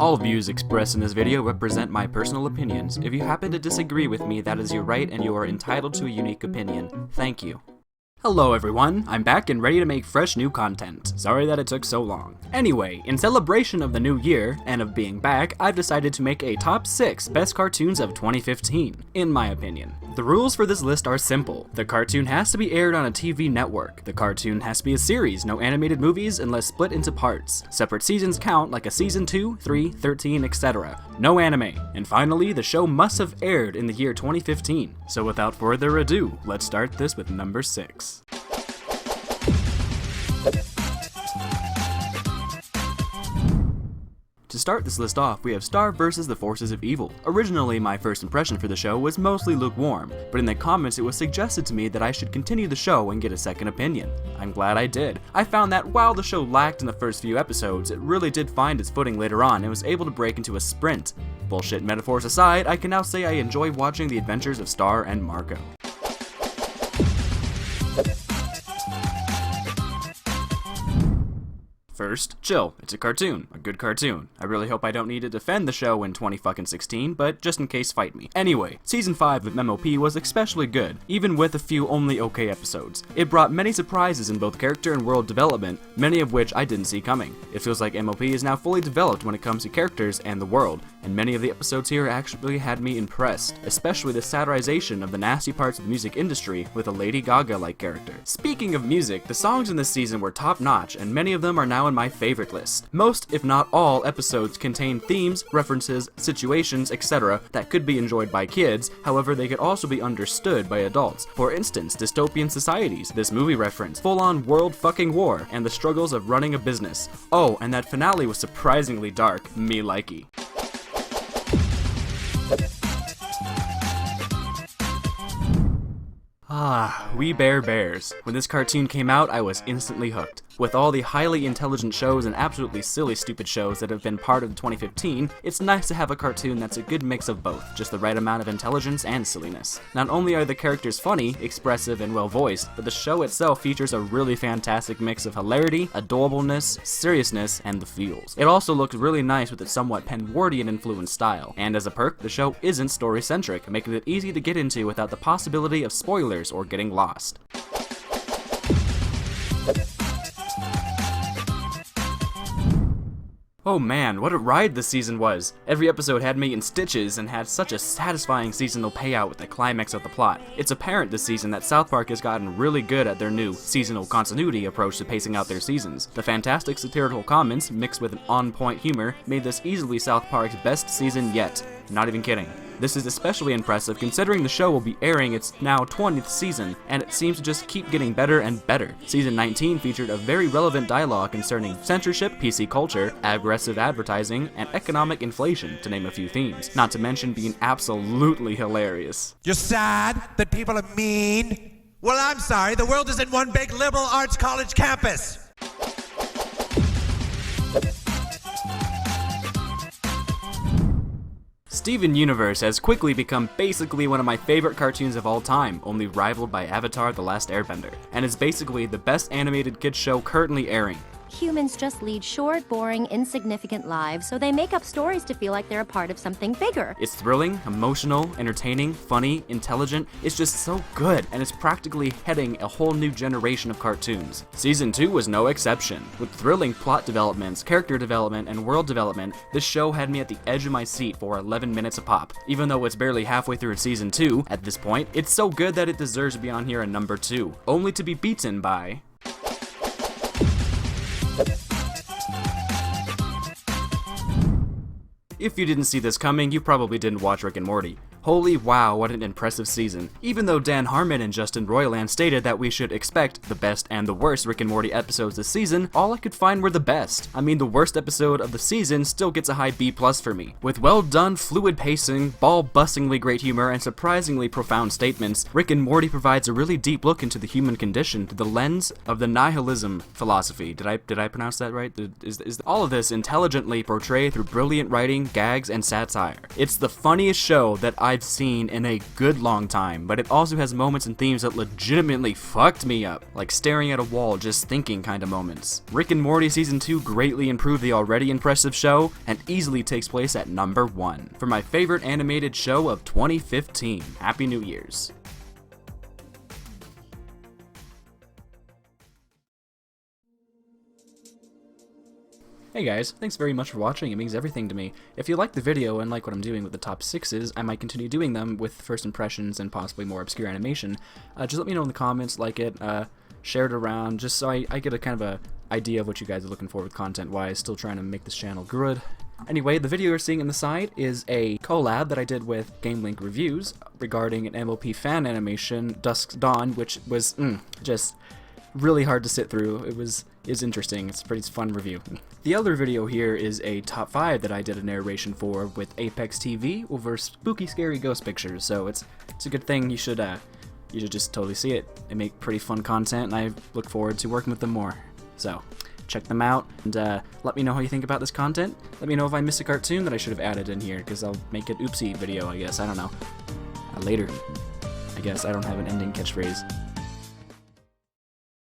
All views expressed in this video represent my personal opinions. If you happen to disagree with me, that is your right and you are entitled to a unique opinion. Thank you. Hello everyone, I'm back and ready to make fresh new content. Sorry that it took so long. Anyway, in celebration of the new year, and of being back, I've decided to make a top 6 best cartoons of 2015, in my opinion. The rules for this list are simple. The cartoon has to be aired on a TV network. The cartoon has to be a series, no animated movies unless split into parts. Separate seasons count like a season 2, 3, 13, etc. No anime. And finally, the show must have aired in the year 2015. So without further ado, let's start this with number 6. To start this list off, we have Star vs. the Forces of Evil. Originally, my first impression for the show was mostly lukewarm, but in the comments it was suggested to me that I should continue the show and get a second opinion. I'm glad I did. I found that while the show lacked in the first few episodes, it really did find its footing later on and was able to break into a sprint. Bullshit metaphors aside, I can now say I enjoy watching the adventures of Star and Marco. First, Chill. It's a cartoon. A good cartoon. I really hope I don't need to defend the show in 2016, but just in case, fight me. Anyway, Season 5 of MOP was especially good, even with a few only okay episodes. It brought many surprises in both character and world development, many of which I didn't see coming. It feels like MOP is now fully developed when it comes to characters and the world, and many of the episodes here actually had me impressed, especially the satirization of the nasty parts of the music industry with a Lady Gaga-like character. Speaking of music, the songs in this season were top-notch, and many of them are now in my favorite list. Most, if not all, episodes contain themes, references, situations, etc. that could be enjoyed by kids, however they could also be understood by adults. For instance, dystopian societies, this movie reference, full-on world fucking war, and the struggles of running a business. Oh, and that finale was surprisingly dark, me likey. We Bare Bears. When this cartoon came out, I was instantly hooked. With all the highly intelligent shows and absolutely silly stupid shows that have been part of 2015, it's nice to have a cartoon that's a good mix of both, just the right amount of intelligence and silliness. Not only are the characters funny, expressive, and well voiced, but the show itself features a really fantastic mix of hilarity, adorableness, seriousness, and the feels. It also looks really nice with its somewhat Penwardian influenced style, and as a perk, the show isn't story-centric, making it easy to get into without the possibility of spoilers or getting lost. Oh man, what a ride this season was! Every episode had me in stitches and had such a satisfying seasonal payout with the climax of the plot. It's apparent this season that South Park has gotten really good at their new seasonal continuity approach to pacing out their seasons. The fantastic satirical comments, mixed with an on-point humor, made this easily South Park's best season yet. Not even kidding. This is especially impressive considering the show will be airing its now 20th season, and it seems to just keep getting better and better. Season 19 featured a very relevant dialogue concerning censorship, PC culture, aggressive advertising, and economic inflation, to name a few themes, not to mention being absolutely hilarious. You're sad that people are mean? Well, I'm sorry, the world isn't one big liberal arts college campus. Steven Universe has quickly become basically one of my favorite cartoons of all time, only rivaled by Avatar: The Last Airbender, and is basically the best animated kids show currently airing. Humans just lead short, boring, insignificant lives, so they make up stories to feel like they're a part of something bigger. It's thrilling, emotional, entertaining, funny, intelligent. It's just so good, and it's practically heading a whole new generation of cartoons. Season 2 was no exception. With thrilling plot developments, character development, and world development, this show had me at the edge of my seat for 11 minutes a pop. Even though it's barely halfway through Season 2, at this point, it's so good that it deserves to be on here at number 2, only to be beaten by... If you didn't see this coming, you probably didn't watch Rick and Morty. Holy wow, what an impressive season. Even though Dan Harmon and Justin Roiland stated that we should expect the best and the worst Rick and Morty episodes this season, all I could find were the best. I mean, the worst episode of the season still gets a high B+ for me. With well done, fluid pacing, ball-bustingly great humor, and surprisingly profound statements, Rick and Morty provides a really deep look into the human condition through the lens of the nihilism philosophy. Did I pronounce that right? Is all of this intelligently portrayed through brilliant writing, gags, and satire. It's the funniest show that I I've seen in a good long time, but it also has moments and themes that legitimately fucked me up, like staring at a wall just thinking kind of moments. Rick and Morty Season 2 greatly improved the already impressive show, and easily takes place at number 1 for my favorite animated show of 2015. Happy New Year's. Hey guys, thanks very much for watching, it means everything to me. If you like the video and like what I'm doing with the top 6s, I might continue doing them with first impressions and possibly more obscure animation. Just let me know in the comments, like it, share it around, just so I get a kind of a idea of what you guys are looking for with content-wise, still trying to make this channel good. Anyway, the video you're seeing on the side is a collab that I did with GameLink Reviews regarding an MLP fan animation, Dusk's Dawn, which was just really hard to sit through. It was interesting. It's a pretty fun review. The other video here is a top 5 that I did a narration for with Apex TV over spooky scary ghost pictures, so it's a good thing. You should just totally see it. They make pretty fun content, and I look forward to working with them more. So check them out, and let me know how you think about this content. Let me know if I missed a cartoon that I should have added in here, because I'll make an oopsie video, I guess. I don't know. Later. I guess I don't have an ending catchphrase.